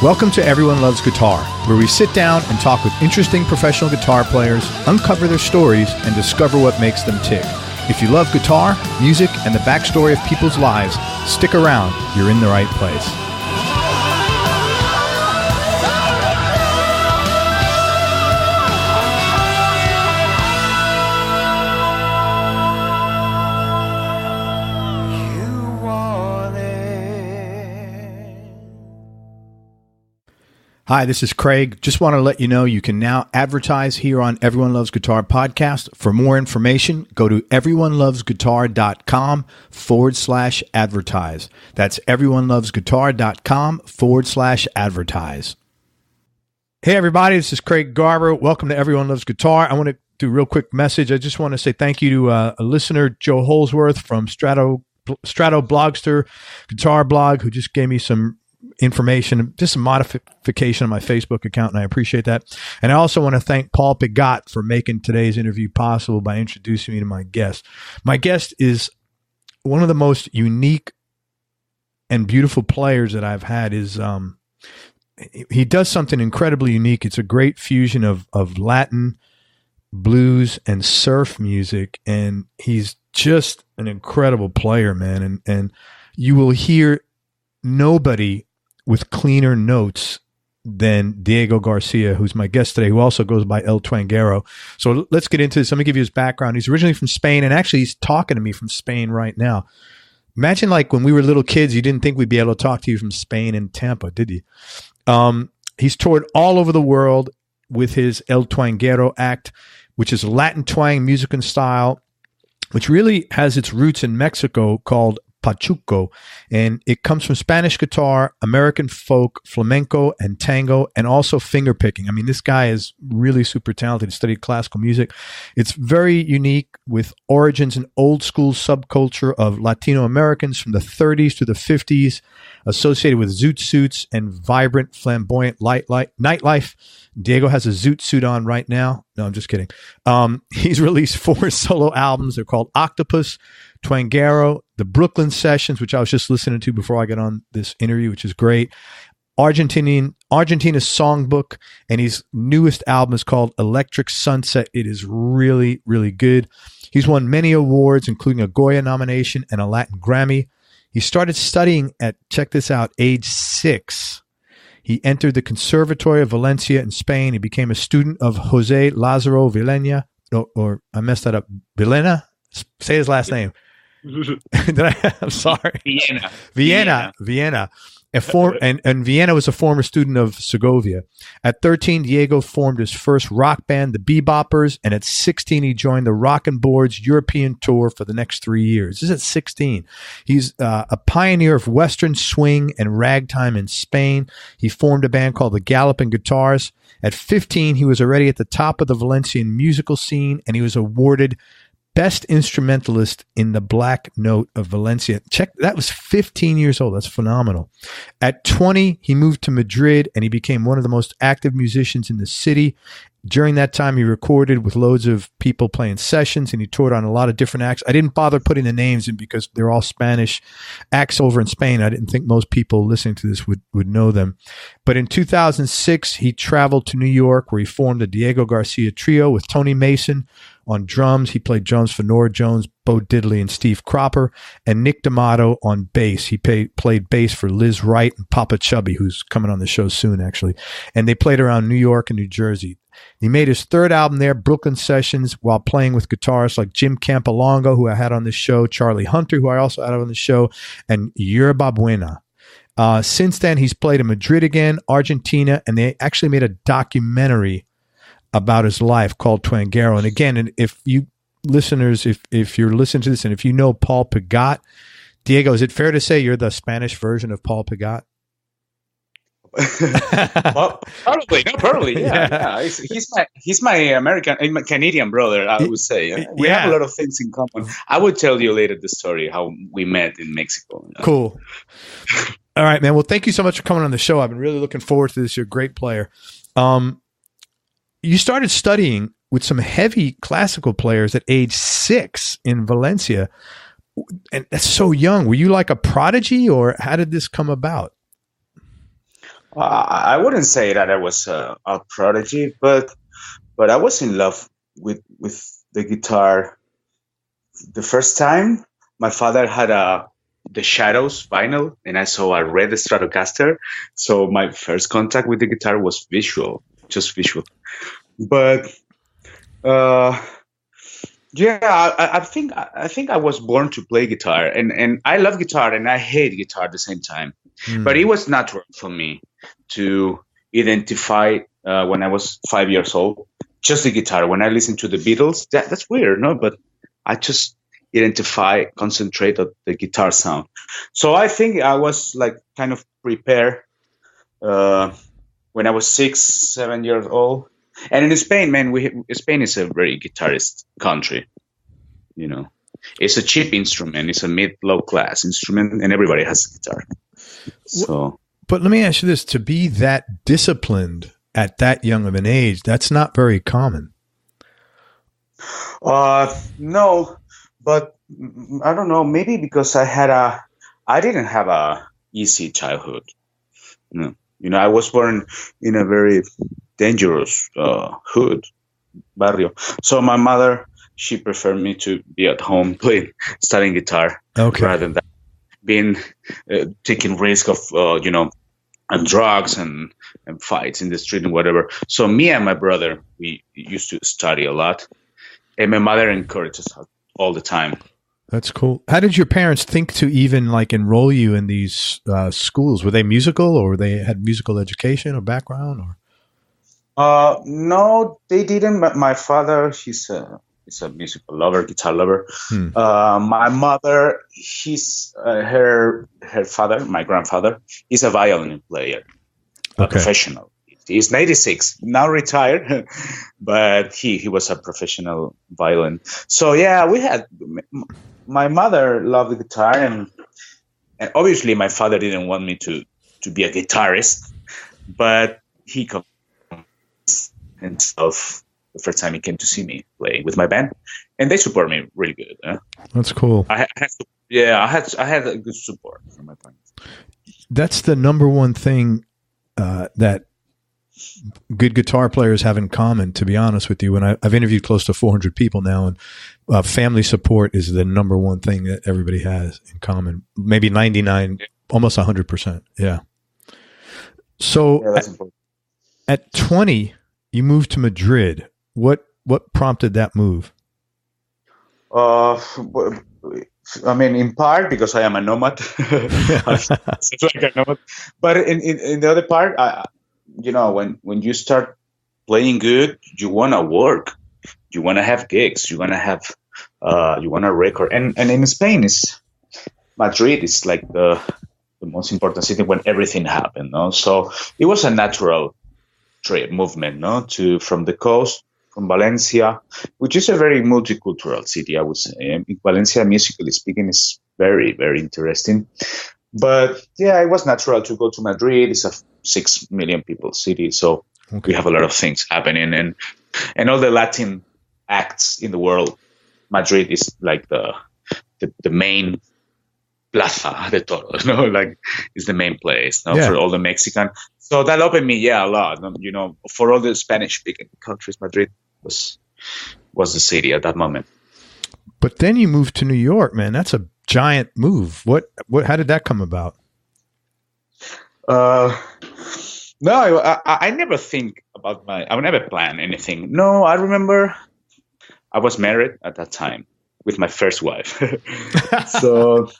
Welcome to Everyone Loves Guitar, where we sit down and talk with interesting professional guitar players, uncover their stories, and discover what makes them tick. If you love guitar, music, and the backstory of people's lives, stick around. You're in the right place. Hi, this is Craig. Just want to let you know you can now advertise here on Everyone Loves Guitar podcast. For more information, go to everyonelovesguitar.com/advertise. That's everyonelovesguitar.com/advertise. Hey, everybody, this is Craig Garber. Welcome to Everyone Loves Guitar. I want to do a real quick message. I just want to say thank you to a listener, Joe Holsworth from Strato Blogster Guitar Blog, who just gave me some information, just a modification on my Facebook account, and I appreciate that. And I also want to thank Paul Pigat for making today's interview possible by introducing me to my guest. My guest is one of the most unique and beautiful players that I've had. He does something incredibly unique. It's a great fusion of Latin, blues, and surf music, and he's just an incredible player, man. And you will hear nobody with cleaner notes than Diego Garcia, who's my guest today, who also goes by El Twanguero. So let's get into this. Let me give you his background. He's originally from Spain, and actually he's talking to me from Spain right now. Imagine like when we were little kids, you didn't think we'd be able to talk to you from Spain and Tampa, did you? He's toured all over the world with his El Twanguero act, which is a Latin twang music and style, which really has its roots in Mexico, called Pachuco, and it comes from Spanish guitar, American folk, flamenco, and tango, and also fingerpicking. I mean, this guy is really super talented. He studied classical music. It's very unique, with origins in old school subculture of Latino Americans from the 30s to the 50s, associated with zoot suits and vibrant, flamboyant nightlife. Diego has a zoot suit on right now. No, I'm just kidding. He's released 4 solo albums. They're called Octopus, Twanguero, the Brooklyn Sessions, which I was just listening to before I got on this interview, which is great, Argentina's Songbook, and his newest album is called Electric Sunset. It is really, really good. He's won many awards, including a Goya nomination and a Latin Grammy. He started studying at, check this out, age 6. He entered the Conservatory of Valencia in Spain. He became a student of Jose Lazaro Vilena, or I messed that up, Vilena? Say his last name. I'm sorry. Vienna. And Vienna was a former student of Segovia. At 13, Diego formed his first rock band, the Beboppers, and at 16, he joined the Rockin' Boards European tour for the next 3 years. This is at 16. He's a pioneer of Western swing and ragtime in Spain. He formed a band called the Galloping Guitars. At 15, he was already at the top of the Valencian musical scene, and he was awarded Best Instrumentalist in the Black Note of Valencia. Check, that was 15 years old. That's phenomenal. At 20, he moved to Madrid, and he became one of the most active musicians in the city. During that time, he recorded with loads of people playing sessions, and he toured on a lot of different acts. I didn't bother putting the names in because they're all Spanish acts over in Spain. I didn't think most people listening to this would know them. But in 2006, he traveled to New York, where he formed the Diego Garcia Trio with Tony Mason on drums. He played drums for Nora Jones, Bo Diddley, and Steve Cropper, and Nick D'Amato on bass. He played bass for Liz Wright and Papa Chubby, who's coming on the show soon, actually. And they played around New York and New Jersey. He made his 3rd album there, Brooklyn Sessions, while playing with guitarists like Jim Campolongo, who I had on this show, Charlie Hunter, who I also had on the show, and Yerba Buena. Since then, he's played in Madrid again, Argentina, and they actually made a documentary about his life called Twanguero. And again, if you listeners, if you're listening to this, and if you know Paul Pigat, Diego, is it fair to say you're the Spanish version of Paul Pigat? Well, probably, yeah. He's my American, Canadian brother, I would say. We have a lot of things in common. I would tell you later the story how we met in Mexico. Cool. All right, man. Well, thank you so much for coming on the show. I've been really looking forward to this. You're a great player. You started studying with some heavy classical players at age 6 in Valencia. And that's so young. Were you like a prodigy, or how did this come about? I wouldn't say that I was a prodigy, but I was in love with the guitar. The first time my father had the Shadows vinyl, and I saw a red Stratocaster. So my first contact with the guitar was visual, just visual. But yeah, I think I was born to play guitar, and I love guitar and I hate guitar at the same time. But it was natural for me to identify when I was 5 years old, just the guitar. When I listened to the Beatles, that's weird, no? But I just concentrate on the guitar sound. So I think I was like kind of prepared when I was 6, 7 years old. And in Spain, man, Spain is a very guitarist country. You know, it's a cheap instrument. It's a mid-low class instrument, and everybody has a guitar. So, but let me ask you this: to be that disciplined at that young of an age, that's not very common. No, but I don't know. Maybe because I didn't have a easy childhood. You know, I was born in a very dangerous hood, barrio. So my mother, she preferred me to be at home studying guitar, rather than being taking risk of and drugs and fights in the street and whatever. So me and my brother, we used to study a lot, and my mother encouraged us all the time. That's cool. How did your parents think to even like enroll you in these schools? Were they musical, or they had musical education or background, or? No, they didn't. My father, he's a musical lover, guitar lover. My mother, her father, my grandfather, is a violin player, a professional. He's 96, now retired, but he was a professional violin. So yeah, my mother loved the guitar, and obviously my father didn't want me to be a guitarist, but he himself the first time he came to see me play with my band, and they support me really good. That's cool. I had a good support from my parents. That's the number one thing that good guitar players have in common, to be honest with you. When I've interviewed close to 400 people now, and family support is the number one thing that everybody has in common. Maybe 99, almost 100%. Yeah. So at 20, you moved to Madrid. What prompted that move? I mean, in part because I am a nomad. It's like a nomad. But in the other part, when you start playing good, you want to work, you want to have gigs, you want to record, and in Spain, Madrid is like the most important city when everything happened. No? So it was a natural trade movement, from the coast, from Valencia, which is a very multicultural city, I would say. Valencia, musically speaking, is very, very interesting. But yeah, it was natural to go to Madrid. It's a 6 million people city, so we have a lot of things happening, and all the Latin acts in the world. Madrid is like the main Plaza de Toros, like it's the main place for all the Mexican. So that opened me, a lot. For all the Spanish-speaking countries, Madrid was the city at that moment. But then you moved to New York, man. That's a giant move. How did that come about? No, I never think about I would never plan anything. No, I remember I was married at that time with my first wife. So,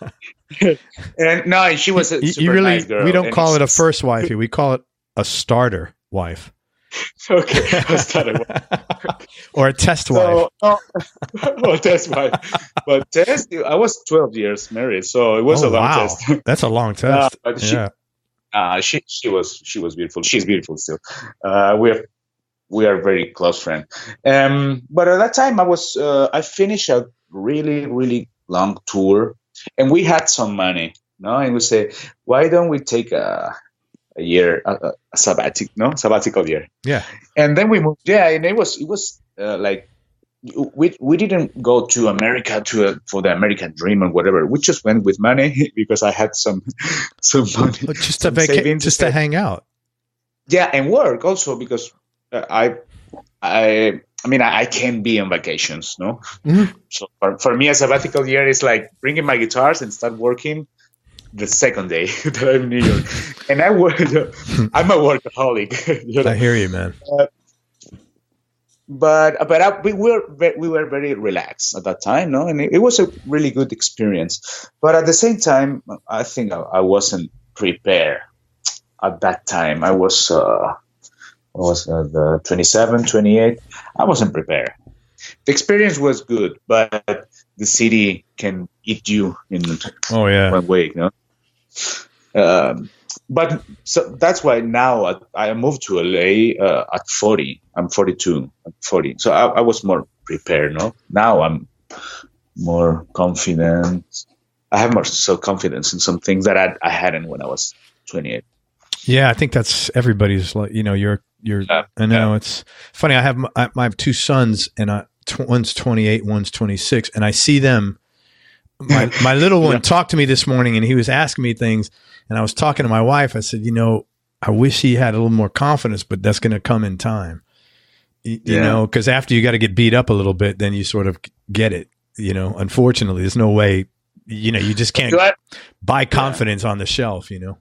and no, she was a super nice girl. We don't call it a first wife. We call it a starter wife. Okay, a starter wife. Or a test wife. Test wife. But I was 12 years married, so it was a long test. That's a long test. But she was beautiful. She's beautiful still. We are very close friends. But at that time, I finished a really, really long tour, and we had some money. And we say, why don't we take a year, a sabbatical year? Yeah. And then we moved. Yeah, and it was like we didn't go to America for the American dream or whatever. We just went with money because I had some money, just to hang out. Yeah, and work also because I can't be on vacations, no. Mm-hmm. So for me, a sabbatical year is like bringing my guitars and start working the second day that I'm in New York. And I'm a workaholic. I hear you, man. But we were very relaxed at that time, no, and it was a really good experience. But at the same time, I think I wasn't prepared at that time. I was the 27, 28. I wasn't prepared. The experience was good, but the city can eat you in one way, you know. But so that's why now I moved to LA at 40. I'm 42. I'm 40. So I was more prepared. No, now I'm more confident. I have more self-confidence in some things that I hadn't when I was 28. Yeah, I think that's everybody's. Like, you know, you're. I know it's funny. I have two sons, and one's 28, one's 26, and I see them. My little one talked to me this morning, and he was asking me things, and I was talking to my wife. I said, you know, I wish he had a little more confidence, but that's going to come in time. You know, because after you got to get beat up a little bit, then you sort of get it. You know, unfortunately, there's no way. You know, you just can't buy confidence on the shelf. You know,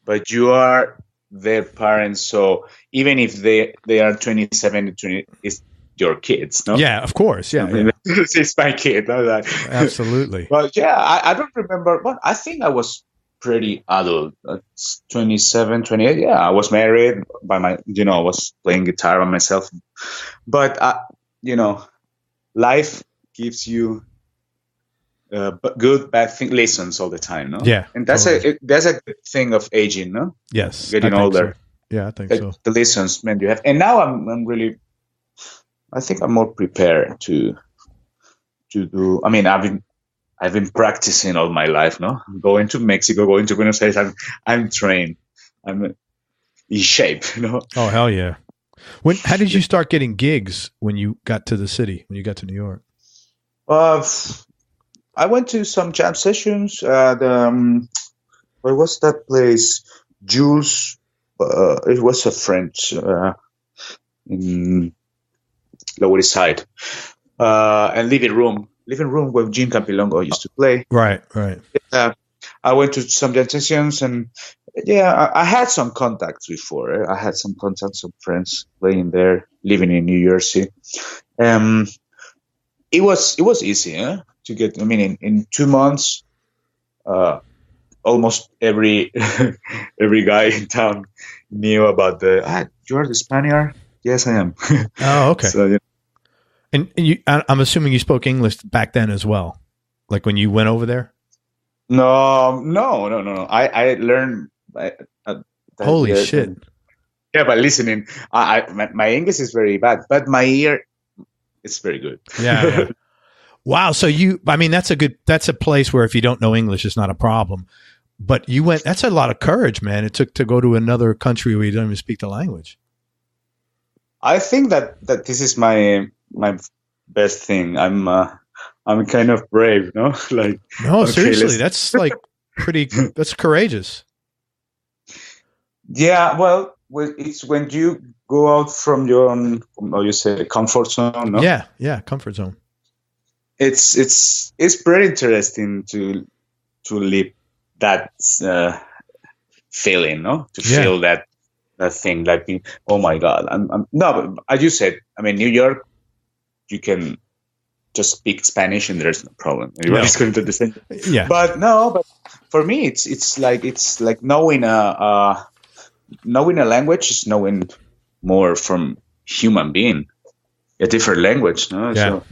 but you are their parents, so even if they are 27 to 20, it's your kids, no? Yeah, of course. Yeah. It's my kid. No? Absolutely. But yeah, I don't remember, but I think I was pretty adult. 27, 28. Yeah, I was married I was playing guitar by myself. But, life gives you good, bad lessons all the time, no? Yeah. And that's a good thing of aging, no? Yes. Getting older. So. Yeah, I think so. The lessons, man, you have. And now I'm really, I think I'm more prepared to do. I mean, I've been practicing all my life, no? Going to Mexico, going to Buenos Aires. I'm trained. I'm in shape, you know. Oh hell yeah! How did you start getting gigs when you got to the city? When you got to New York? I went to some jam sessions. Where was that place? Jules. It was a French in Lower East Side, and living room where Jim Campilongo used to play. Right. I went to some jam sessions, and I had some contacts before. I had some contacts, some friends playing there, living in New Jersey. It was easy to get. I mean, in 2 months, almost every guy in town knew about you're the Spaniard. Yes, I am. Oh, okay. So, yeah. And I'm assuming you spoke English back then as well, like when you went over there. No. I learned. Holy shit! Yeah, by listening, my English is very bad, but my ear is very good. Yeah. Wow. So that's a place where if you don't know English, it's not a problem. But you went. That's a lot of courage, man. It took to go to another country where you don't even speak the language. I think that this is my best thing. I'm kind of brave, no? Like, no, okay, seriously, that's like that's courageous. Yeah, well, it's when you go out from your own, you say, comfort zone, no? Yeah, comfort zone. It's pretty interesting to live that feeling, no? To feel that thing, like, oh my God, no, but as you said, I mean, New York, you can just speak Spanish and there's no problem. Everybody's going to understand. Yeah. But for me, it's like knowing a language is knowing more from human being, a different language. No, yeah. So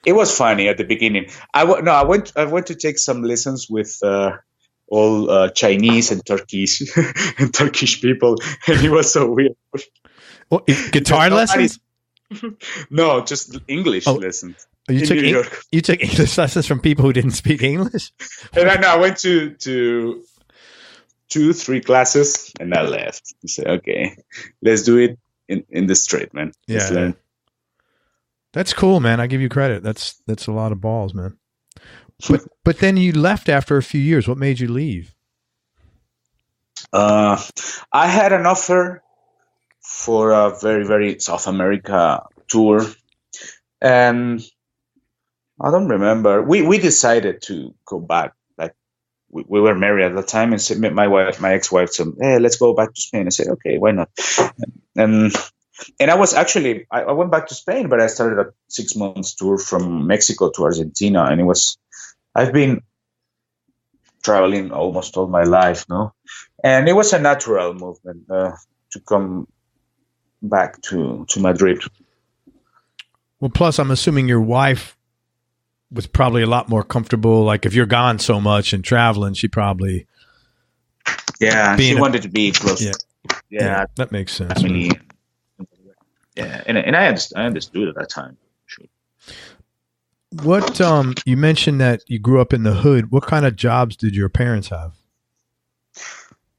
it was funny at the beginning. I went to take some lessons with all Chinese and Turkish people, and it was so weird. Well, guitar lessons? No, just English lessons. You took English lessons from people who didn't speak English? And I went to 2-3 classes, and I left. I said, okay, let's do it in the street, man. Yeah. That's cool, man. I give you credit. That's a lot of balls, man. But then you left after a few years. What made you leave? I had an offer for a very, very South America tour, and I don't remember. We decided to go back. Like we were married at the time, and said, my ex-wife said, "Hey, let's go back to Spain." I said, "Okay, why not?" And I was actually I went back to Spain, but I started a 6 months tour from Mexico to Argentina, and I've been traveling almost all my life, no, and it was a natural movement to come back to Madrid. Well, plus I'm assuming your wife was probably a lot more comfortable. Like if you're gone so much and traveling, she probably she wanted to be close. Yeah, that makes sense. Family. Yeah, and I understood at that time. Sure. What you mentioned that you grew up in the hood. What kind of jobs did your parents have?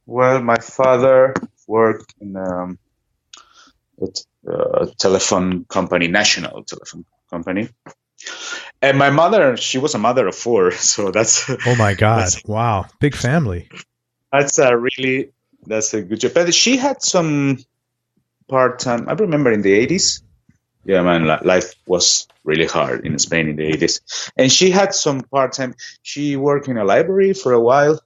Well, my father worked in a telephone company, national telephone company, and my mother, she was a mother of 4. So that's oh my god, wow, big family. That's a good job. But she had some part-time. I remember in the 80s. Yeah, man, life was really hard in Spain in the 80s. And she had some part-time. She worked in a library for a while.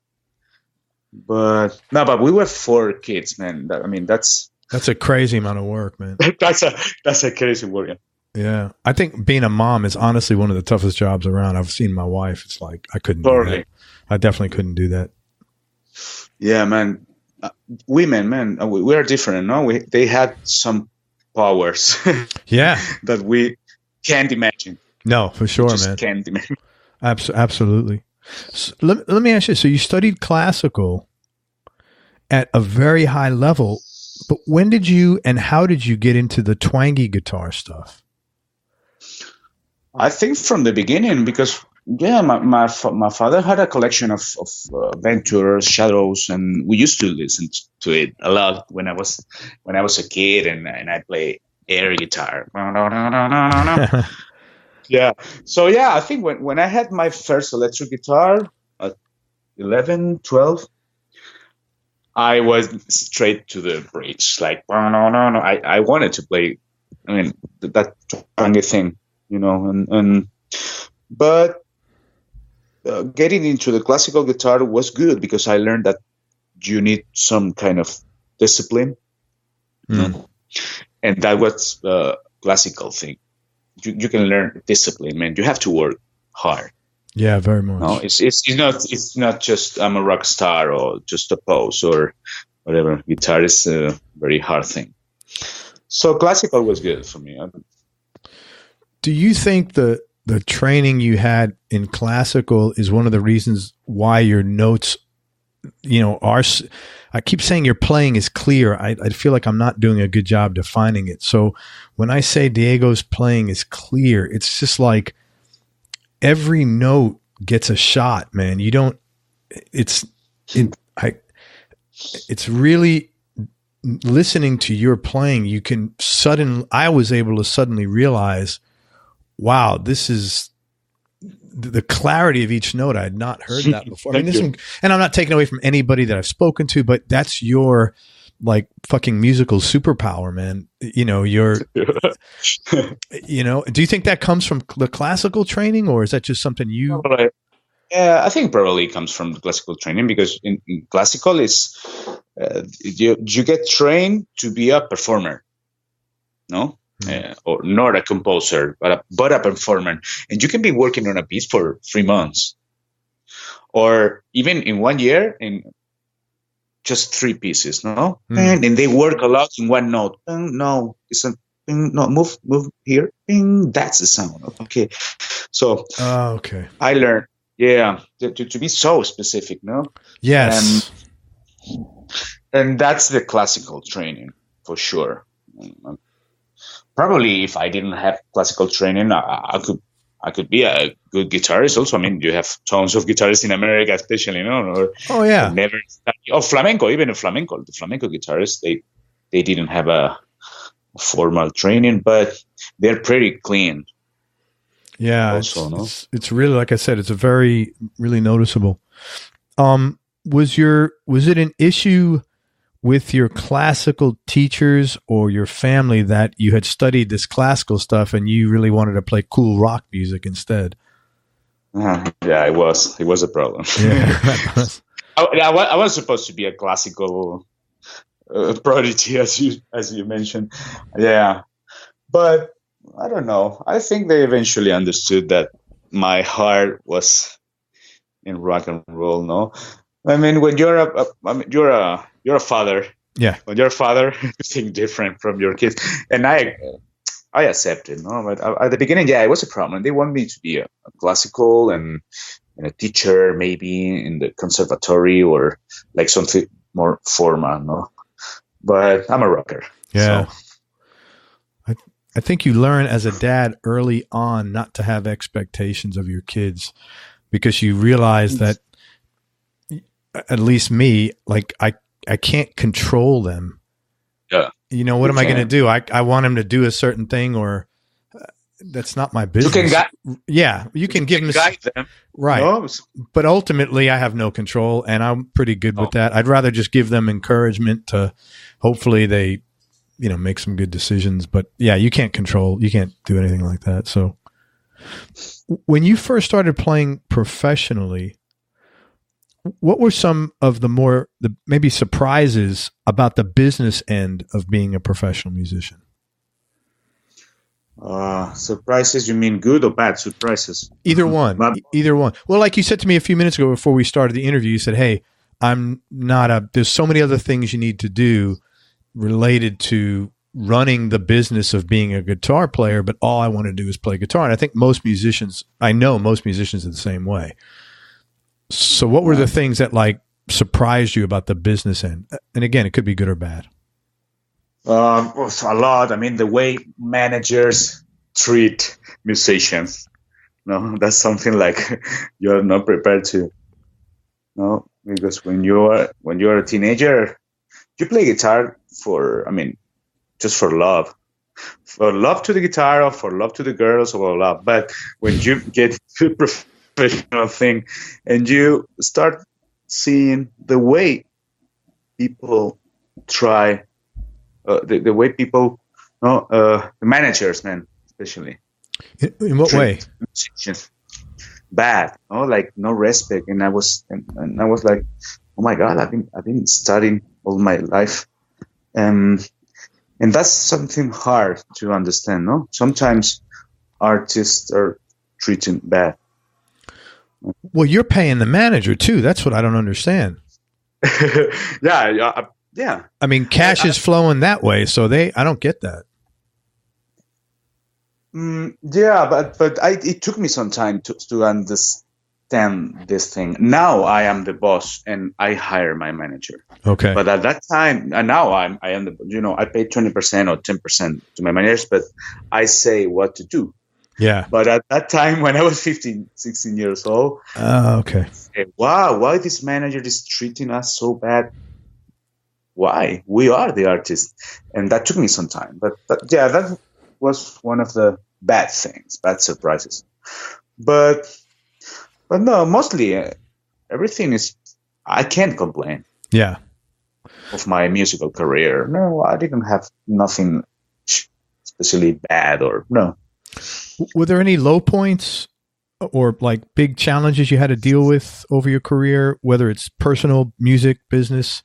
But we were 4 kids, man. That's a crazy amount of work, man. that's a crazy work. Yeah. Yeah. I think being a mom is honestly one of the toughest jobs around. I've seen my wife. It's like, I couldn't do that. I definitely couldn't do that. Yeah, man. Women, man, we are different, no? They had some powers that we can't imagine. No, for sure, man. Can't imagine. Absolutely. So let me ask you, so you studied classical at a very high level, but when did you and how did you get into the twangy guitar stuff? I think from the beginning, because my father had a collection of Ventures, Shadows, and we used to listen to it a lot when I was a kid, and I play air guitar. Yeah. So yeah, I think when I had my first electric guitar at 11, 12, I was straight to the bridge. Like I wanted to play. I mean that twangy thing, you know, but. Getting into the classical guitar was good because I learned that you need some kind of discipline, and that was the classical thing. You can learn discipline, man. You have to work hard. Yeah, very much. No, it's not just I'm a rock star or just a pose or whatever. Guitar is a very hard thing. So classical was good for me. Do you think the training you had in classical is one of the reasons why your notes, are, I keep saying your playing is clear. I feel like I'm not doing a good job defining it. So when I say Diego's playing is clear, it's just like every note gets a shot, man. It's really listening to your playing. I was able to suddenly realize, wow, this is the clarity of each note. I had not heard that before. I mean, and I'm not taking away from anybody that I've spoken to, but that's your like fucking musical superpower, man. Do you think that comes from the classical training, or is that just something you? Yeah, I think probably it comes from the classical training because in classical is you get trained to be a performer, no? Or not a composer, but a performer. And you can be working on a piece for 3 months or even in 1 year in just 3 pieces, no? And they work a lot in one note. No, it's a no, move here. That's the sound. Okay. So I learned, to be so specific, no? Yes. And that's the classical training for sure. Probably if I didn't have classical training, I could be a good guitarist also. I mean, you have tons of guitarists in America, especially, never study. Flamenco, even in flamenco. The flamenco guitarists, they didn't have a formal training, but they're pretty clean. Yeah, also, it's really, like I said, it's a very, really noticeable. was it an issue with your classical teachers or your family that you had studied this classical stuff and you really wanted to play cool rock music instead? Yeah, it was a problem. Yeah. I was supposed to be a classical prodigy, as you mentioned. Yeah, but I don't know. I think they eventually understood that my heart was in rock and roll. No, I mean, when you're a father. Yeah. When you're a father, you think different from your kids, and I accept it. No, but at the beginning, yeah, it was a problem. They want me to be a classical and a teacher, maybe in the conservatory or like something more formal. No, but I'm a rocker. Yeah. So. I think you learn as a dad early on not to have expectations of your kids, because you realize that, at least me, like I can't control them. Yeah. You know, what am I going to do? I want him to do a certain thing, or that's not my business. You can give them, guide them. Right. No? But ultimately I have no control, and I'm pretty good with that. I'd rather just give them encouragement to hopefully they, make some good decisions. But yeah, you can't do anything like that. So when you first started playing professionally, what were some of the maybe surprises about the business end of being a professional musician? Surprises, you mean good or bad surprises? Either one. Either one. Well, like you said to me a few minutes ago before we started the interview, you said, hey, there's so many other things you need to do related to running the business of being a guitar player, but all I want to do is play guitar. And I think I know most musicians are the same way. So what were the things that surprised you about the business end? And again, it could be good or bad. A lot. I mean, the way managers treat musicians. No, that's something like you're not prepared to. No, because when you're a teenager, you play guitar just for love to the guitar, or for love to the girls, or blah, blah. But when you get to professional thing, and you start seeing the way people try, the way people, the managers, man, especially. In what way? Bad, like no respect. And I was like, oh my God, I've been studying all my life, and that's something hard to understand. No, sometimes artists are treated bad. Well, you're paying the manager too. That's what I don't understand. Yeah. I mean, cash is flowing that way, so I don't get that. But it took me some time to understand this thing. Now I am the boss and I hire my manager. Okay. But at that time, and now I am the, I pay 20% or 10% to my managers, but I say what to do. Yeah. But at that time, when I was 15, 16 years old, okay. Wow, why this manager is treating us so bad? Why? We are the artists. And that took me some time. But yeah, that was one of the bad surprises. But no, mostly everything is, I can't complain. Yeah. Of my musical career. No, I didn't have nothing especially bad or no. Were there any low points or big challenges you had to deal with over your career, whether it's personal, music, business?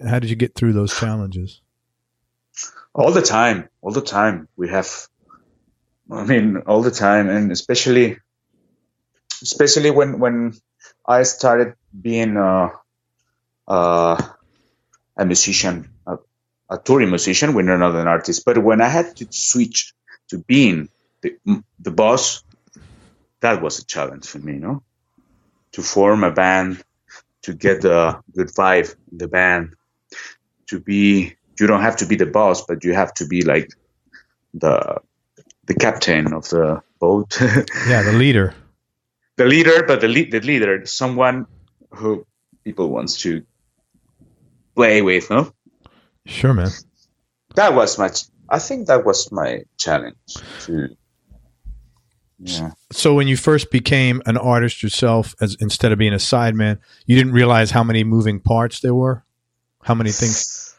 How did you get through those challenges? All the time we have, all the time. And especially when I started being a musician, a touring musician, when you're not an artist. But when I had to switch to being the boss, that was a challenge for me, to form a band, to get a good vibe in the band, you don't have to be the boss, but you have to be like the captain of the boat. Yeah, the leader. The leader, but the leader, someone who people wants to play with, no? Sure, man. I think that was my challenge, to Yeah. So when you first became an artist yourself, as instead of being a sideman, you didn't realize how many moving parts there were, how many things.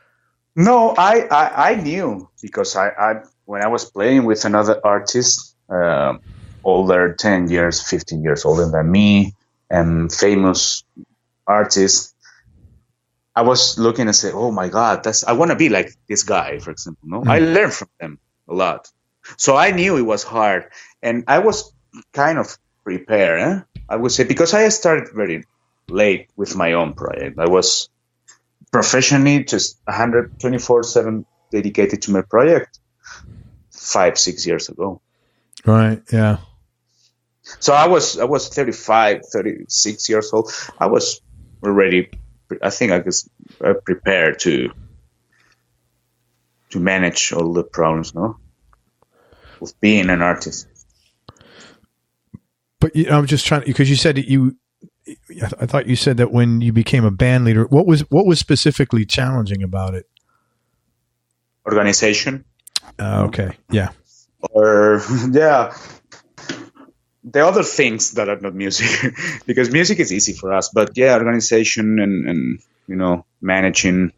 No, I knew because I when I was playing with another artist, older, 10 years, 15 years older than me, and famous artist, I was looking and say, "Oh my God, I want to be like this guy." For example, no, I learned from them a lot, so I knew it was hard, and I was kind of prepared. I would say because I started very late with my own project. I was professionally just 124/7 dedicated to my project 5-6 years ago. Right. Yeah. So I was 35, 36 years old. I was already, I think I was prepared to manage all the problems, no, with being an artist. But I'm just trying, because you said that I thought you said that when you became a band leader, what was specifically challenging about it? Organization. Okay. Yeah. Or yeah, the other things that are not music, because music is easy for us, but yeah, organization and managing,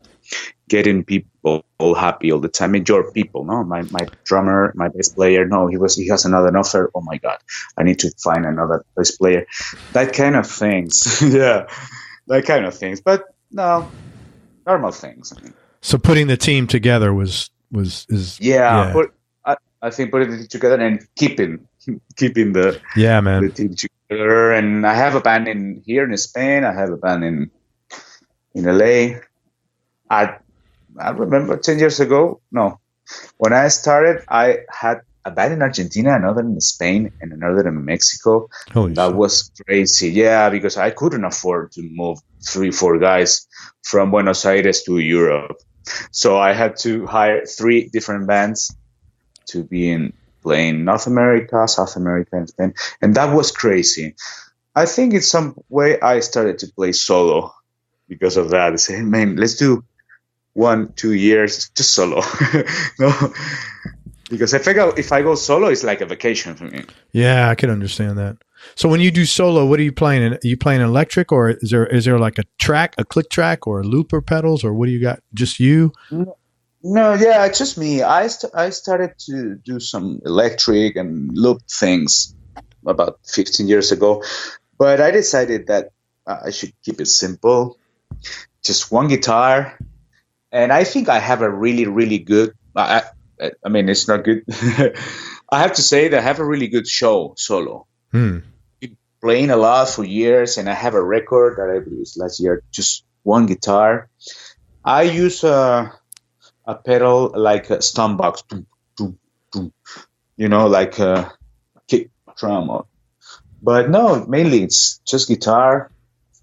getting people all happy all the time. I mean, your people, no, my drummer, my bass player, no, he has another offer. Oh my God, I need to find another bass player. That kind of things. Yeah, that kind of things. But no, normal things. I mean. So putting the team together is yeah. I think putting it together and keeping the man the team together. And I have a band here in Spain. I have a band in LA. I remember 10 years ago. No, when I started, I had a band in Argentina, another in Spain, and another in Mexico. That was crazy. Yeah, because I couldn't afford to move 3-4 guys from Buenos Aires to Europe. So I had to hire 3 different bands to be playing North America, South America, and Spain. And that was crazy. I think in some way I started to play solo because of that. I said, man, let's do 1-2 years just solo. No, because if I go solo, it's like a vacation for me. Yeah, I can understand that. So when you do solo, what are you playing? Are you playing electric, or is there like a click track, or looper pedals, or what do you got? Just you? No, yeah, it's just me. I started to do some electric and loop things about 15 years ago, but I decided that I should keep it simple, just one guitar, and I think I have a really, really good. I mean, it's not good. I have to say that I have a really good show solo. Been playing a lot for years, and I have a record that I released last year. Just one guitar. I use a pedal like a stomp box, like a kick drum. But no, mainly it's just guitar,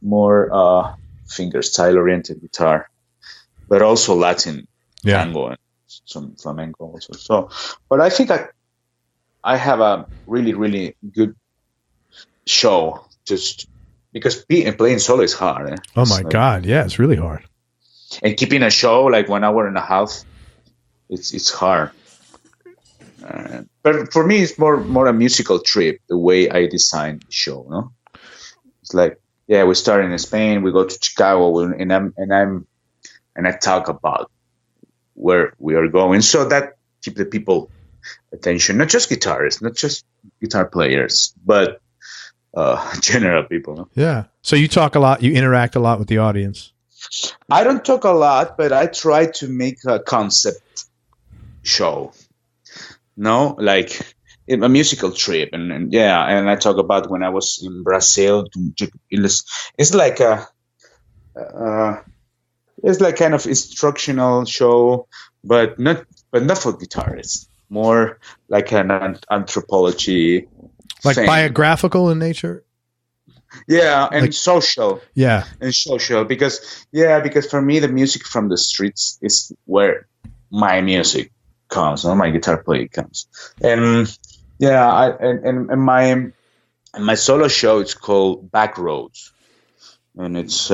more finger style oriented guitar, but also Latin tango and some flamenco also. So, but I think I have a really, really good show, just because playing solo is hard. Oh my God, yeah, it's really hard. And keeping a show like 1 hour and a half, it's hard. But for me, it's more a musical trip, the way I design the show. No, it's like, yeah, we start in Spain, we go to Chicago, and I talk about where we are going, so that keep the people attention, not just guitarists, not just guitar players, but general people. No? Yeah. So you talk a lot, you interact a lot with the audience. I don't talk a lot, but I try to make a concept show. No, like a musical trip, and I talk about when I was in Brazil. It's like kind of instructional show, but not for guitarists. More like an anthropology, like thing. Biographical in nature. Yeah, and like, social. Yeah, and social because for me the music from the streets is where my music comes, or my guitar playing comes. And my solo show, it's called Backroads, and it's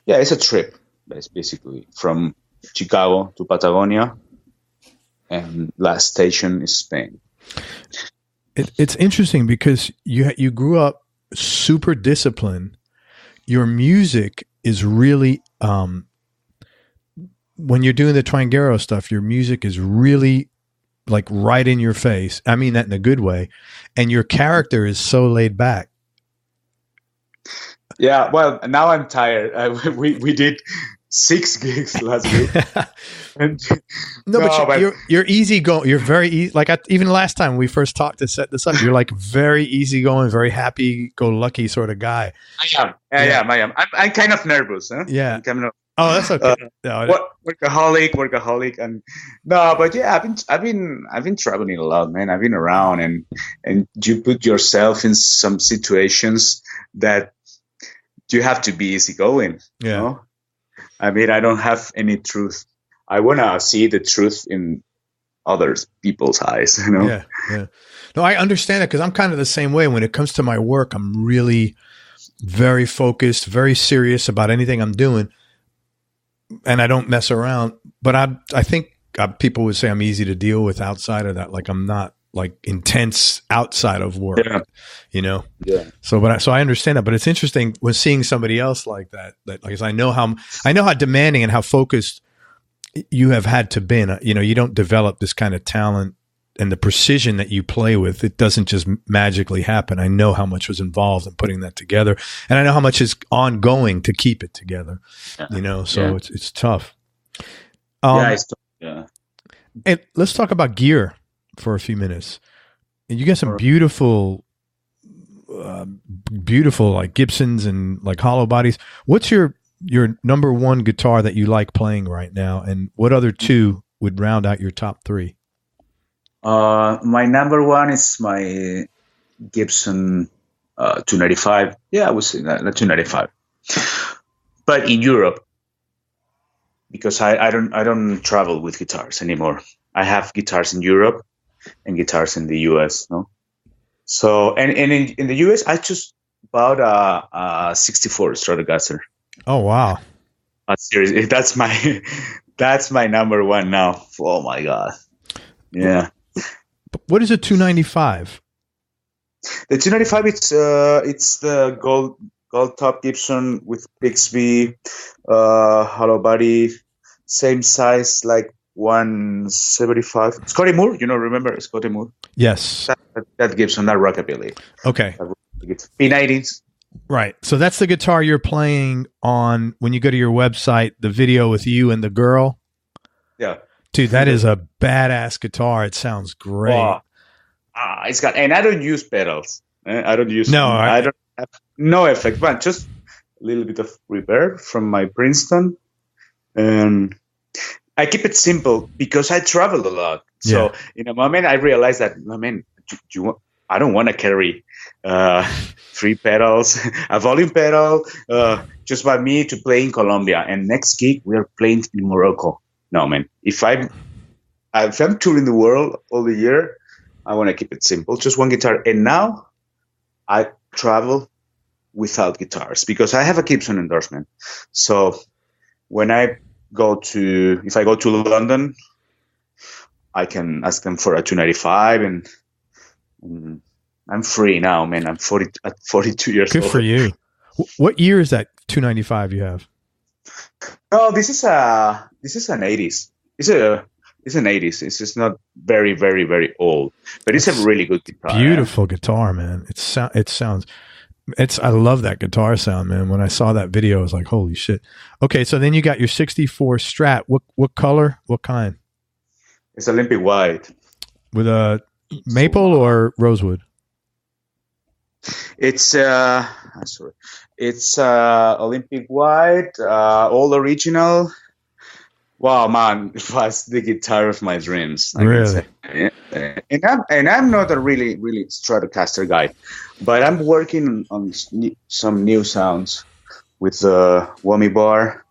it's a trip. It's basically from Chicago to Patagonia, and last station is Spain. It's interesting because you grew up super disciplined. Your music is really when you're doing the Twanguero stuff, your music is really like right in your face. I mean that in a good way. And your character is so laid back. Yeah, well, now I'm tired. We did 6 gigs last week. And, but you're easygoing. You're very easy. Like even last time we first talked to set this up, you're like very easygoing, very happy-go-lucky sort of guy. I am. I'm kind of nervous. Huh? Yeah. Oh, that's okay. Workaholic, and no, but yeah, I've been traveling a lot, man. I've been around, and you put yourself in some situations that you have to be easygoing. Yeah. You know? I mean, I don't have any truth. I want to see the truth in other people's eyes, you know? Yeah. No, I understand it because I'm kind of the same way. When it comes to my work, I'm really very focused, very serious about anything I'm doing, and I don't mess around. But I think people would say I'm easy to deal with outside of that. Like I'm not like intense outside of work, you know? Yeah. So I understand that, but it's interesting when seeing somebody else like that, like I know how demanding and how focused you have had to been. You know, you don't develop this kind of talent and the precision that you play with. It doesn't just magically happen. I know how much was involved in putting that together, and I know how much is ongoing to keep it together, you know? So it's tough. It's tough. Yeah. And let's talk about gear for a few minutes. And you got some beautiful like Gibsons and like hollow bodies. What's your number one guitar that you like playing right now, and what other two would round out your top 3? My number one is my Gibson 295. Yeah, I would say that 295. But in Europe, because I don't travel with guitars anymore. I have guitars in Europe and guitars in the US, no? So and in the US I just bought a 64 Stratocaster. Oh wow. Seriously, that's my number one now. Oh my god. Yeah. What is a 295? The 295 it's the gold top Gibson with Bixby hollow body, same size like 175. Scotty Moore, remember Scotty Moore? Yes. That Gibson, that rockabilly. Okay. P90s. Right. So that's the guitar you're playing on when you go to your website, the video with you and the girl. Yeah. Dude, that is a badass guitar. It sounds great. And I don't use pedals. I don't have no effect, but just a little bit of reverb from my Princeton. And I keep it simple because I travel a lot. So in a moment I realized that, I don't want to carry 3 pedals, a volume pedal, just by me to play in Colombia. And next gig we are playing in Morocco. No, man. If I'm touring the world all the year, I want to keep it simple, just one guitar. And now I travel without guitars because I have a Gibson endorsement. So when if I go to London, I can ask them for a 295, and I'm free now, man. I'm 42 years old. Good for you. What year is that 295 you have? No, this is an 80s. It's an 80s. It's just not very, very, very old, but it's a really good guitar. Beautiful guitar, man. I love that guitar sound, man. When I saw that video, I was like, holy shit. Okay, so then you got your 64 Strat. What color? What kind? It's Olympic white. With a maple or rosewood? It's Olympic white, all original. Wow, man, it was the guitar of my dreams. Really? And I'm not a really, really Stratocaster guy, but I'm working on some new sounds with the Whammy bar.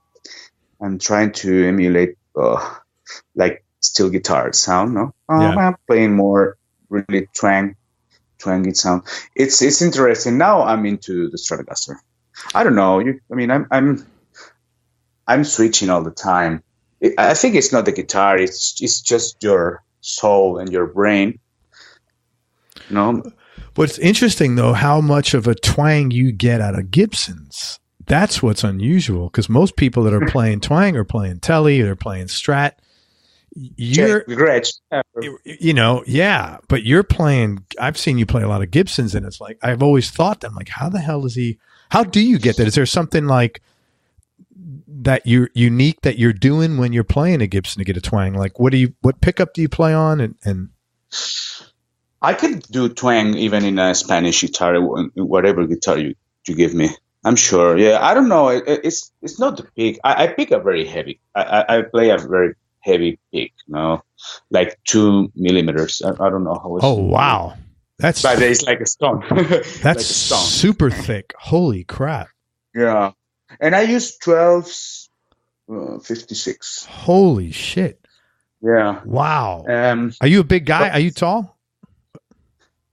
I'm trying to emulate like steel guitar sound. No, I'm playing more really twangy sound. It's interesting. Now I'm into the Stratocaster. I don't know. I'm switching all the time. I think it's not the guitar. It's just your soul and your brain. No. What's interesting, though, how much of a twang you get out of Gibsons. That's what's unusual, because most people that are playing twang are playing telly, they're playing strat. You're, but you're playing. I've seen you play a lot of Gibsons, and it's like I've always thought that. I'm like, how the hell is he? How do you get that? Is there something like that you're unique that you're doing when you're playing a Gibson to get a twang? Like, what pickup do you play on? And I can do twang even in a Spanish guitar, whatever guitar you give me. I'm sure. Yeah, I don't know. It's not the pick. I pick a very heavy. I play a very heavy pick. Like 2 millimeters. I don't know how. Oh wow, but it's like a stone. That's like a stone. Super thick. Holy crap. Yeah, and I use 12s, 56. Holy shit. Yeah. Wow. Are you a big guy? Are you tall?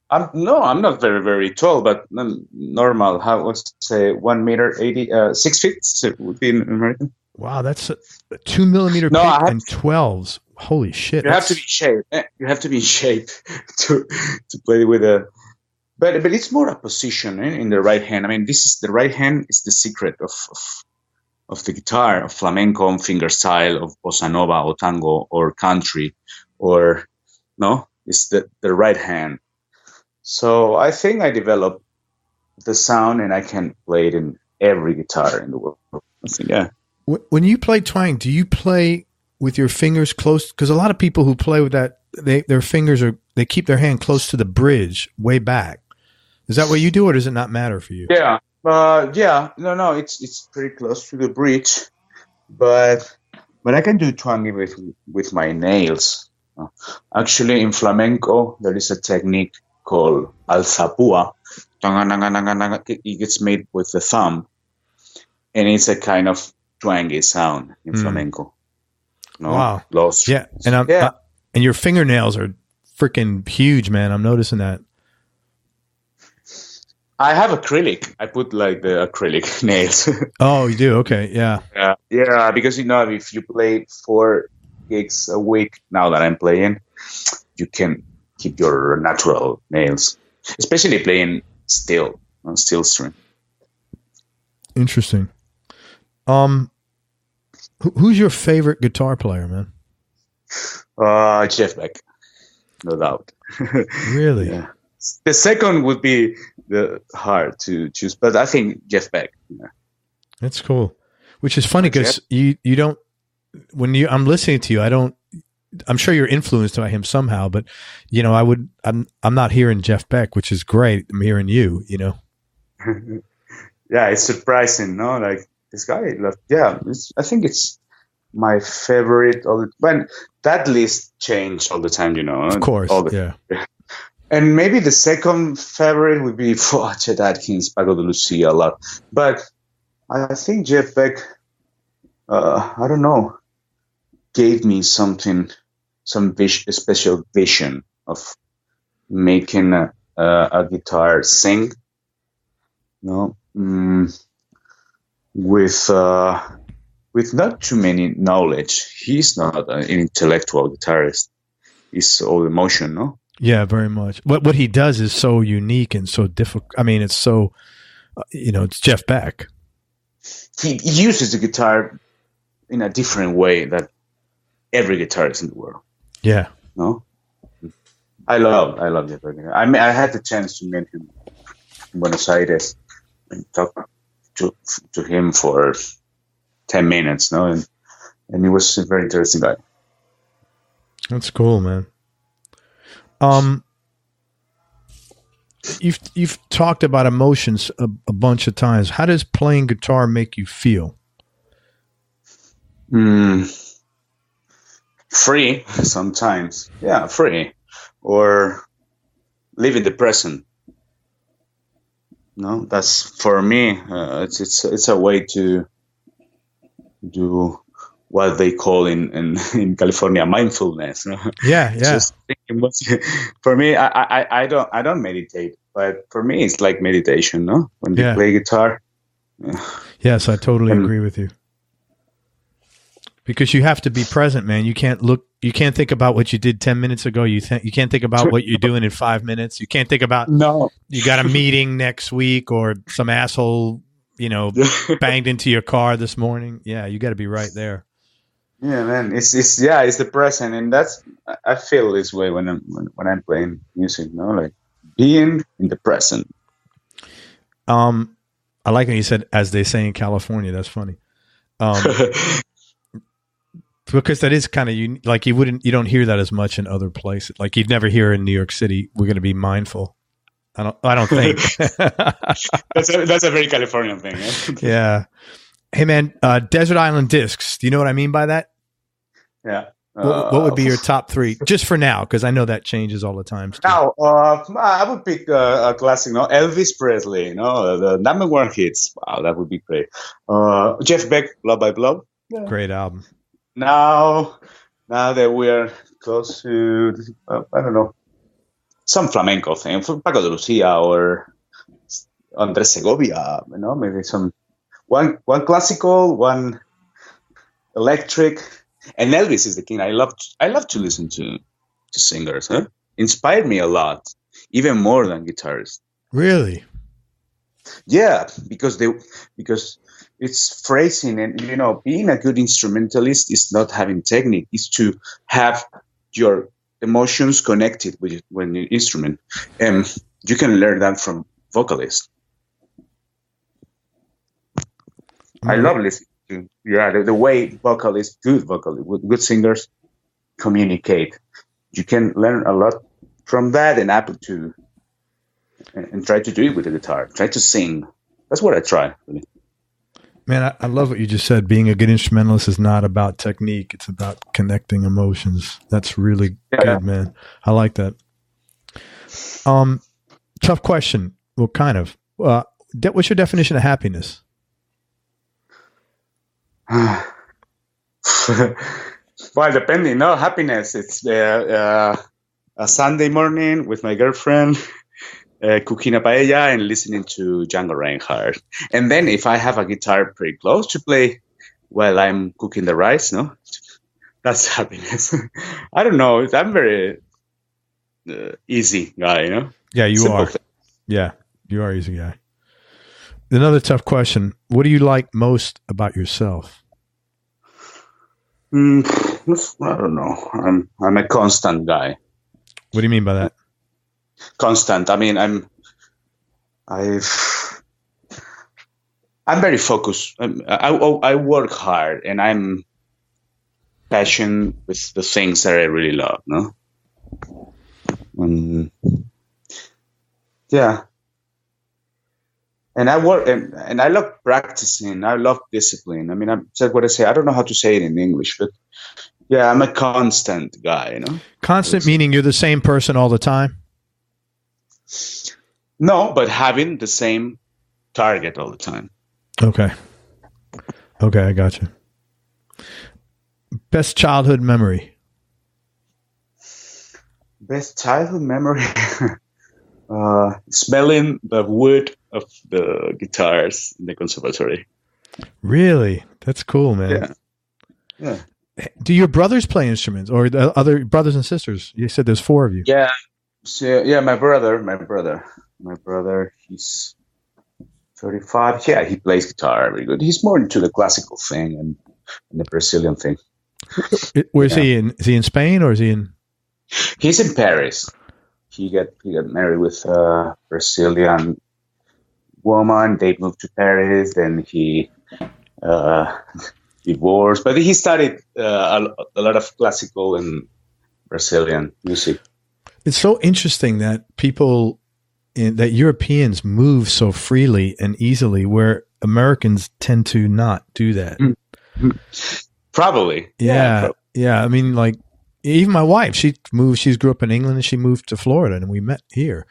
I'm not very, very tall, but normal. Let's say 1 meter 80, 6 feet would be in American. Wow, that's a 2 millimeter pick and 12s. Holy shit! You have to be in shape. You have to be in shape to play with a. But it's more a position in the right hand. I mean, the right hand is the secret of the guitar, of flamenco, and finger style, of bossa nova or tango or country, it's the right hand. So I think I developed the sound, and I can play it in every guitar in the world. I think, yeah. When you play twang, do you play with your fingers close? Because a lot of people who play with that, their fingers they keep their hand close to the bridge, way back. Is that what you do, or does it not matter for you? Yeah. No. It's pretty close to the bridge, but I can do twanging with my nails. Actually, in flamenco, there is a technique called alzapúa. It gets made with the thumb, and it's a kind of twangy sound in flamenco. Wow. Yeah, and and your fingernails are freaking huge, man. I'm noticing that. I have acrylic. I put like the acrylic nails. Oh, you do? Okay, yeah. Yeah, because if you play 4 gigs a week now that I'm playing, you can keep your natural nails, especially playing steel string. Interesting. Who's your favorite guitar player, man? Jeff Beck, no doubt. Really? Yeah. The second would be hard to choose, but I think Jeff Beck. Yeah. That's cool. Which is funny because you don't. I'm listening to you, I'm sure you're influenced by him somehow, but I'm not hearing Jeff Beck, which is great. I'm hearing you. Yeah, it's surprising, no? Like this guy. I think it's my favorite. When that list changed all the time, Of course, yeah. And maybe the second favorite would be Chet Atkins, Paco de Lucia a lot. But I think Jeff Beck, I don't know, gave me some special vision of making a guitar sing, with not too many knowledge. He's not an intellectual guitarist. He's all emotion, no? Yeah, very much. What he does is so unique and so difficult. I mean, it's so, it's Jeff Beck. He uses the guitar in a different way that every guitarist in the world. Yeah. No? I love Jeff Beck. I had the chance to meet him in Buenos Aires and talk to him for 10 minutes, no? And he was a very interesting guy. That's cool, man. You've talked about emotions a bunch of times. How does playing guitar make you feel? Free sometimes. Yeah, free. Or live in the present. No, that's for me. It's a way to do what they call in California mindfulness. No? Yeah. Just thinking for me, I don't meditate, but for me it's like meditation. No, when you play guitar. Yes, I totally agree with you. Because you have to be present, man. You can't think about what you did 10 minutes ago. You can't think about what you're doing in 5 minutes. You can't think about, you got a meeting next week or some asshole, banged into your car this morning. Yeah. You got to be right there. Yeah, man. It's the present. And I feel this way when I'm playing music, like being in the present. I like when you said, as they say in California. That's funny. Because that is kind of like you don't hear that as much in other places. Like you'd never hear in New York City, we're going to be mindful. I don't think. that's a very Californian thing. Eh? Yeah. Hey man, Desert Island Discs. Do you know what I mean by that? Yeah. What would be your top 3 just for now? Because I know that changes all the time. Now, I would pick a classic, Elvis Presley, the number 1 hits. Wow, that would be great. Jeff Beck, Blood by Blood. Yeah. Great album. Now that we're close to, I don't know, some flamenco thing, Paco de Lucia or Andres Segovia, maybe one classical, one electric, and Elvis is the king. I love to listen to singers. Huh? Inspired me a lot, even more than guitarists. Really? Yeah, because it's phrasing, and being a good instrumentalist is not having technique; is to have your emotions connected with the instrument, and you can learn that from vocalists. Mm-hmm. I love listening to the way good singers communicate. You can learn a lot from that, and and try to do it with the guitar. Try to sing. That's what I try. Really. Man, I love what you just said. Being a good instrumentalist is not about technique. It's about connecting emotions. That's really good, man. I like that. Tough question. Well, kind of. What's your definition of happiness? Well, depending. Happiness. It's a Sunday morning with my girlfriend, cooking a paella and listening to Django Reinhardt. And then if I have a guitar pretty close to play while I'm cooking the rice, that's happiness. I don't know. I'm very easy guy, Yeah, you Simple are. Thing. Yeah, you are easy guy. Another tough question. What do you like most about yourself? I don't know. I'm a constant guy. What do you mean by that? Constant. I mean, I'm very focused. I work hard, and I'm passionate with the things that I really love. Yeah. And I work, and I love practicing. I love discipline. I mean, that's what I say. I don't know how to say it in English, but yeah, I'm a constant guy. Constant meaning you're the same person all the time. No, but having the same target all the time. Okay, I got you. Best childhood memory? Best childhood memory? Smelling the wood of the guitars in the conservatory. Really? That's cool, man. Yeah. Do your brothers play instruments, or the other brothers and sisters? You said there's 4 of you. Yeah. So, yeah, my brother, he's 35. Yeah, he plays guitar very good. He's more into the classical thing and the Brazilian thing. Where's he in? Is he in Spain or is he in? He's in Paris. He got married with a Brazilian woman. They moved to Paris. Then he divorced. But he studied a lot of classical and Brazilian music. It's so interesting that that Europeans move so freely and easily, where Americans tend to not do that. Probably. Yeah. I mean, like, even my wife, she grew up in England and she moved to Florida, and we met here.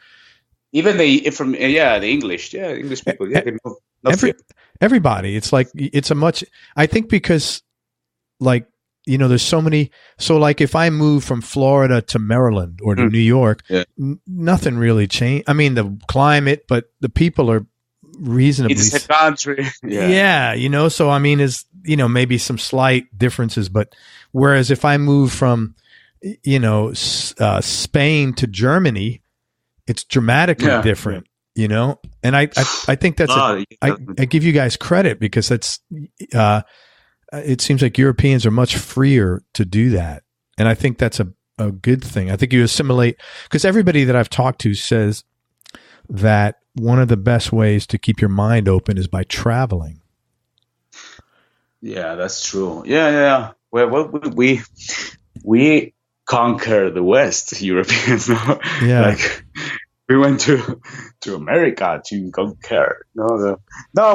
Even the English people. Yeah, they move. Everybody. It's like, I think because, like, there's so many. So, like, if I move from Florida to Maryland or to New York, nothing really changed. I mean, the climate, but the people are reasonably. It's a country. Yeah. So I mean, maybe some slight differences, but whereas if I move from, Spain to Germany, it's dramatically different, and I think that's, I give you guys credit because that's, it seems like Europeans are much freer to do that. And I think that's a good thing. I think you assimilate, because everybody that I've talked to says that one of the best ways to keep your mind open is by traveling. Yeah, that's true. Yeah. Well, we conquer the West, Europeans. No? Yeah. Like we went to America to conquer. No,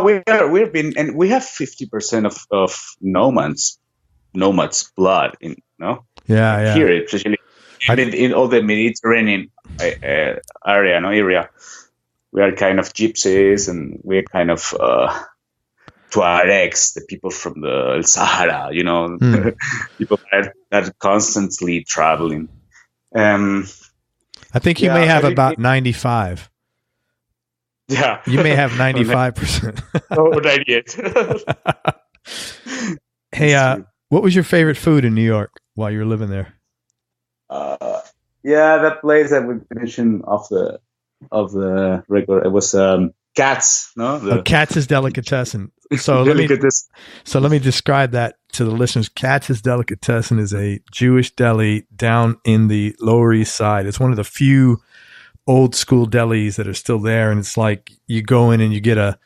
we've been, and we have 50% of nomads blood in Yeah. Here, especially in all the Mediterranean area. We are kind of gypsies, and we're kind of Tuaregs, the people from the Sahara, people that are constantly traveling. I think you may have about 95. Yeah. You may have 95%. Oh, 98. Hey, what was your favorite food in New York while you were living there? That place that we mentioned of the regular, it was Katz, no? Katz's Delicatessen. So let me describe that to the listeners. Katz's Delicatessen is a Jewish deli down in the Lower East Side. It's one of the few old school delis that are still there, and it's like you go in and you get a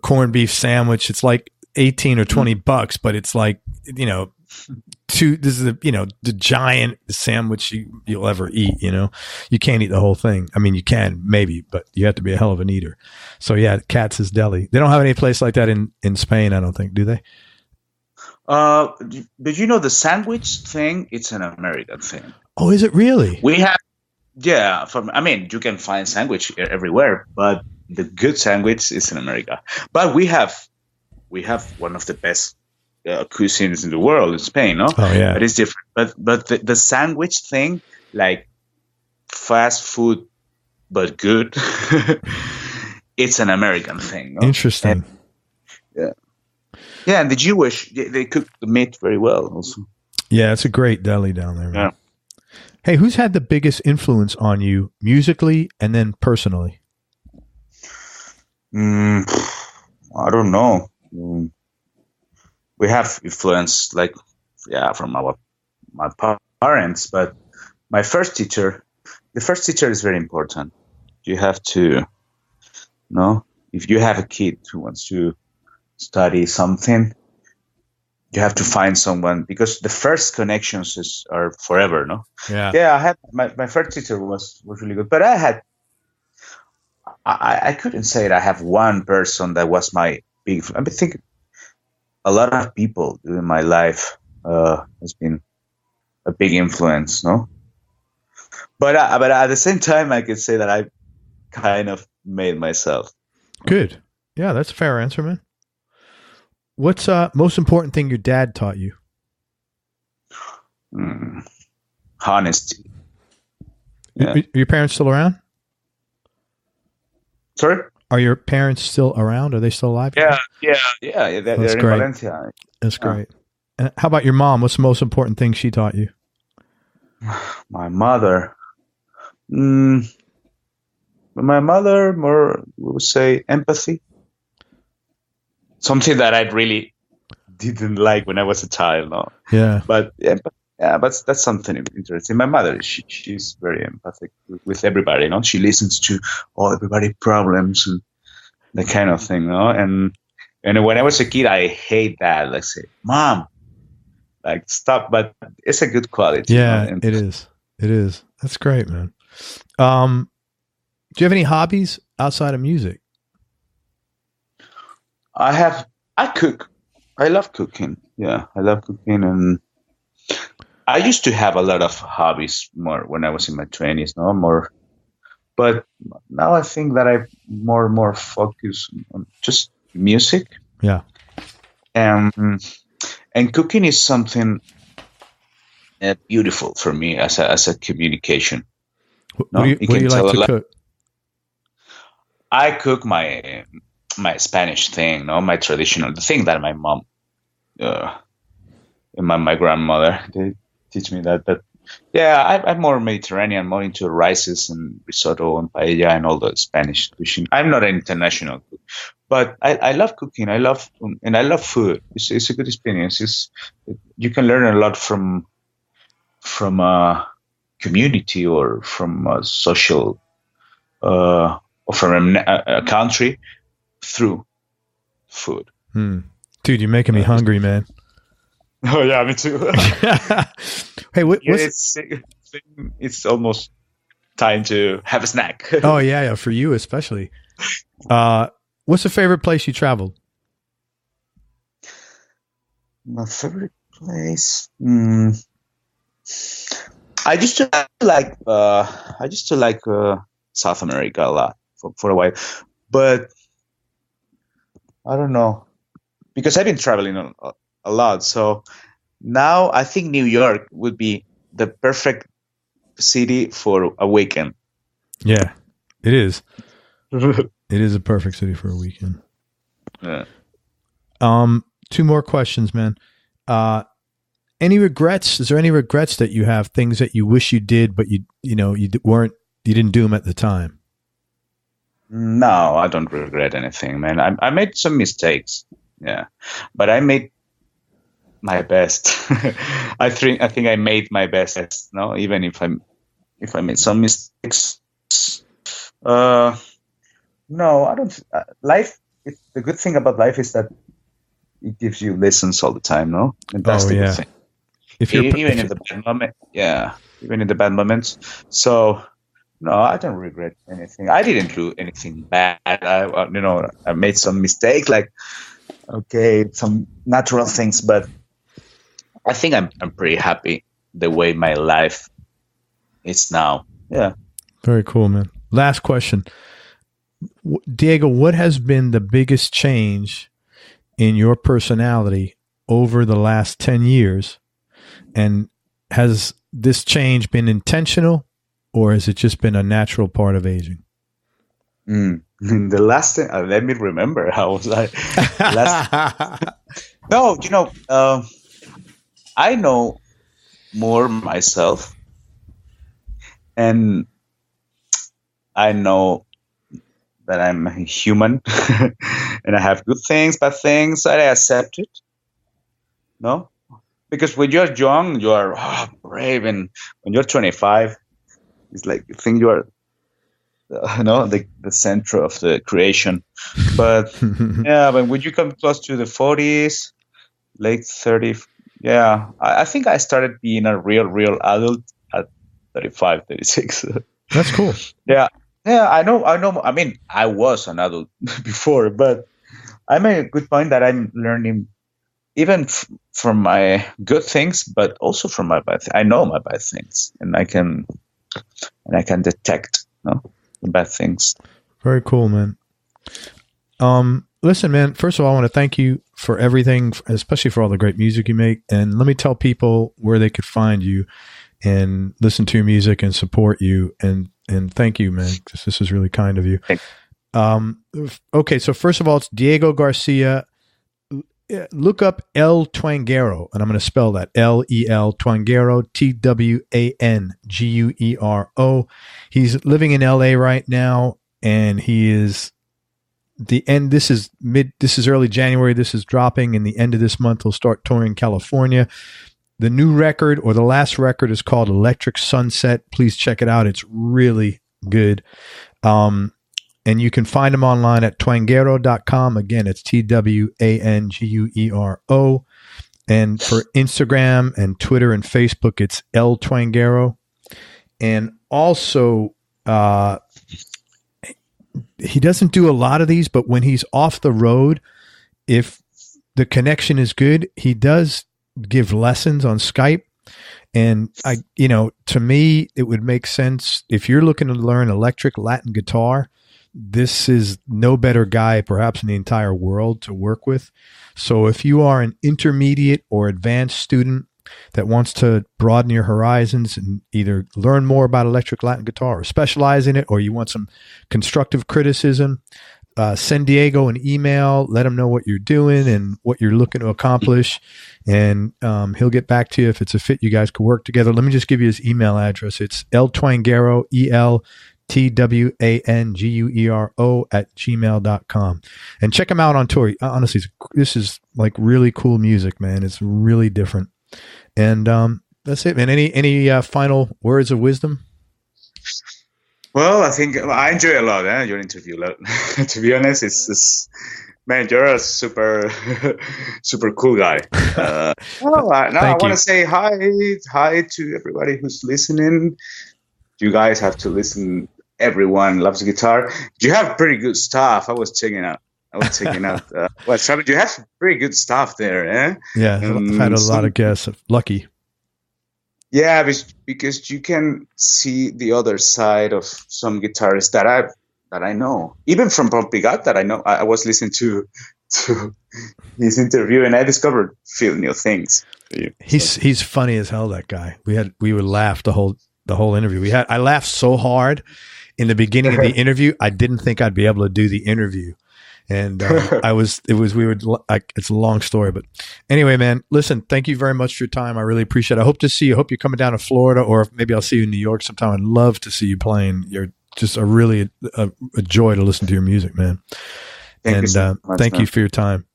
corned beef sandwich. It's like $18 or $20, but it's like, this is the giant sandwich you'll ever eat. You can't eat the whole thing. I mean, you can maybe, but you have to be a hell of an eater. So yeah, Katz's Deli. They don't have any place like that in Spain, I don't think, do they? But the sandwich thing, it's an American thing. Oh, is it really? We have, you can find sandwich everywhere, but the good sandwich is in America. But we have one of the best cuisines in the world in Spain, no? Oh yeah, but it's different. But the sandwich thing, like fast food, but good, it's an American thing. No? Interesting. And the Jewish, they cook the meat very well also. Yeah, it's a great deli down there. Man. Yeah. Hey, who's had the biggest influence on you musically and then personally? I don't know. We have influence, from my parents, but the first teacher is very important. You have to, if you have a kid who wants to study something, you have to find someone, because the first connections are forever, no? Yeah. Yeah, I had my first teacher was really good, but I couldn't say that I have one person that was my big. I think a lot of people in my life has been a big influence, no? But at the same time, I could say that I kind of made myself. Good. Yeah, that's a fair answer, man. What's most important thing your dad taught you? Honesty. Yeah. Are your parents still around? Sorry? Are your parents still around? Are they still alive? Yeah. They're in Valencia. That's great. And how about your mom? What's the most important thing she taught you? My mother. My mother, more, we would say, empathy. Something that I really didn't like when I was a child. No. Yeah. But but that's something interesting. My mother, she's very empathic with everybody. She listens to everybody's problems and that kind of thing. And when I was a kid, I hate that. Like, say, Mom, like, stop. But it's a good quality. Yeah, it is. It is. That's great, man. Do you have any hobbies outside of music? I cook. I love cooking. Yeah, I love cooking, and I used to have a lot of hobbies more when I was in my 20s, more. But now I think that I more focus on just music. Yeah. And cooking is something beautiful for me as a communication. What do you like to cook? I cook my Spanish thing, my traditional, the thing that my mom and my grandmother. They teach me that. But yeah, I'm more Mediterranean, more into rices and risotto and paella and all the Spanish cuisine. I'm not an international cook, but I love cooking. I love food. It's a good experience. You can learn a lot from a community or from a social or from a country through food. Dude, you're making me hungry, man. Oh yeah, me too. Hey, it's almost time to have a snack. Oh yeah, for you especially. What's the favorite place you traveled? My favorite place. I used to like South America a lot for a while, but I don't know, because I've been traveling a lot. So now I think New York would be the perfect city for a weekend. Yeah, it is. It is a perfect city for a weekend. Yeah. 2 more questions, man. Any regrets? Is there any regrets that you have? Things that you wish you did, but you didn't do them at the time? No, I don't regret anything, man. I made some mistakes, yeah, but I made my best. I think I made my best. No, even if I made some mistakes. No, I don't. Life. The good thing about life is that it gives you lessons all the time. No, and that's the good thing. Even in the bad moment, yeah, even in the bad moments. So. No, I don't regret anything. I didn't do anything bad. I made some mistake, like some natural things, but I think I'm pretty happy the way my life is now. Yeah. Very cool, man. Last question, Diego. What has been the biggest change in your personality over the last 10 years, and has this change been intentional? Or has it just been a natural part of aging? The last thing, let me remember. How was I? No, I know more myself, and I know that I'm a human, and I have good things, bad things. I accept it. No, because when you're young, you are brave, and when you're 25. It's like you think you are, the center of the creation. But yeah, but when you come close to the 40s, late 30s, yeah, I think I started being a real adult at 35, 36. That's cool. Yeah, I know. I mean, I was an adult before, but I made a good point that I'm learning even from my good things, but also from my bad things. I know my bad things, and I can detect the bad things. Very cool, man. Listen, man, first of all, I want to thank you for everything, especially for all the great music you make. And let me tell people where they could find you and listen to your music and support you. And thank you, man, because this is really kind of you. Okay, so first of all, it's Diego Garcia. Look up El Twanguero, and I'm going to spell that L-E-L Twanguero, Twanguero. He's living in LA right now, and he is this is early January. This is dropping, and the end of this month he'll start touring California. The new record, or the last record, is called Electric Sunset. Please check it out. It's really good. And you can find him online at twanguero.com. Again, it's Twanguero. And for Instagram and Twitter and Facebook, it's El Twanguero. And also, he doesn't do a lot of these, but when he's off the road, if the connection is good, he does give lessons on Skype. And to me, it would make sense if you're looking to learn electric Latin guitar. This is no better guy, perhaps in the entire world, to work with. So if you are an intermediate or advanced student that wants to broaden your horizons and either learn more about electric Latin guitar or specialize in it, or you want some constructive criticism, send Diego an email, let him know what you're doing and what you're looking to accomplish. And he'll get back to you if it's a fit. You guys could work together. Let me just give you his email address. It's Twanguero, ELTWANGUERO @gmail.com. And check him out on tour. Honestly, this is like really cool music, man. It's really different. And that's it, man. Any final words of wisdom? Well, I think I enjoy a lot your interview. To be honest, it's man, you're a super cool guy. I want to say hi to everybody who's listening. You guys have to listen. Everyone loves guitar. You have pretty good stuff. I was checking out. You have pretty good stuff there, eh? Yeah, I've had a lot of guests. Lucky. Yeah, because you can see the other side of some guitarists that I know, even from Pompigat that I know. I was listening to his interview and I discovered a few new things. He's funny as hell. That guy. We would laugh the whole interview. I laughed so hard in the beginning of the interview. I didn't think I'd be able to do the interview. And it's a long story, but anyway, man, listen, thank you very much for your time. I really appreciate it. I hope to see you. I hope you're coming down to Florida, or maybe I'll see you in New York sometime. I'd love to see you playing. You're just a joy to listen to your music, man. Thank you for your time.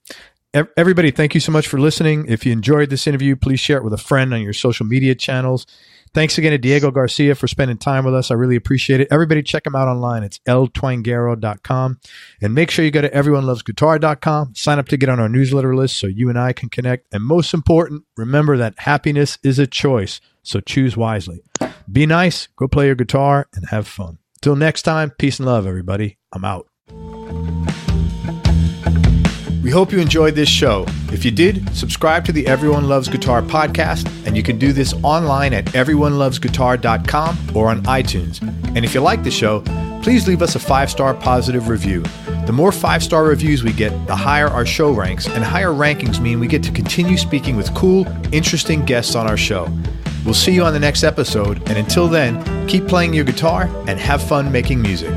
Everybody, thank you so much for listening. If you enjoyed this interview, please share it with a friend on your social media channels. Thanks again to Diego Garcia for spending time with us. I really appreciate it. Everybody check him out online. It's eltwanguero.com. And make sure you go to everyonelovesguitar.com. Sign up to get on our newsletter list so you and I can connect. And most important, remember that happiness is a choice. So choose wisely. Be nice, go play your guitar, and have fun. Till next time, peace and love, everybody. I'm out. We hope you enjoyed this show. If you did, subscribe to the Everyone Loves Guitar podcast, and you can do this online at everyonelovesguitar.com or on iTunes. And if you like the show, please leave us a 5-star positive review. The more 5-star reviews we get, the higher our show ranks, and higher rankings mean we get to continue speaking with cool, interesting guests on our show. We'll see you on the next episode, and until then, keep playing your guitar and have fun making music.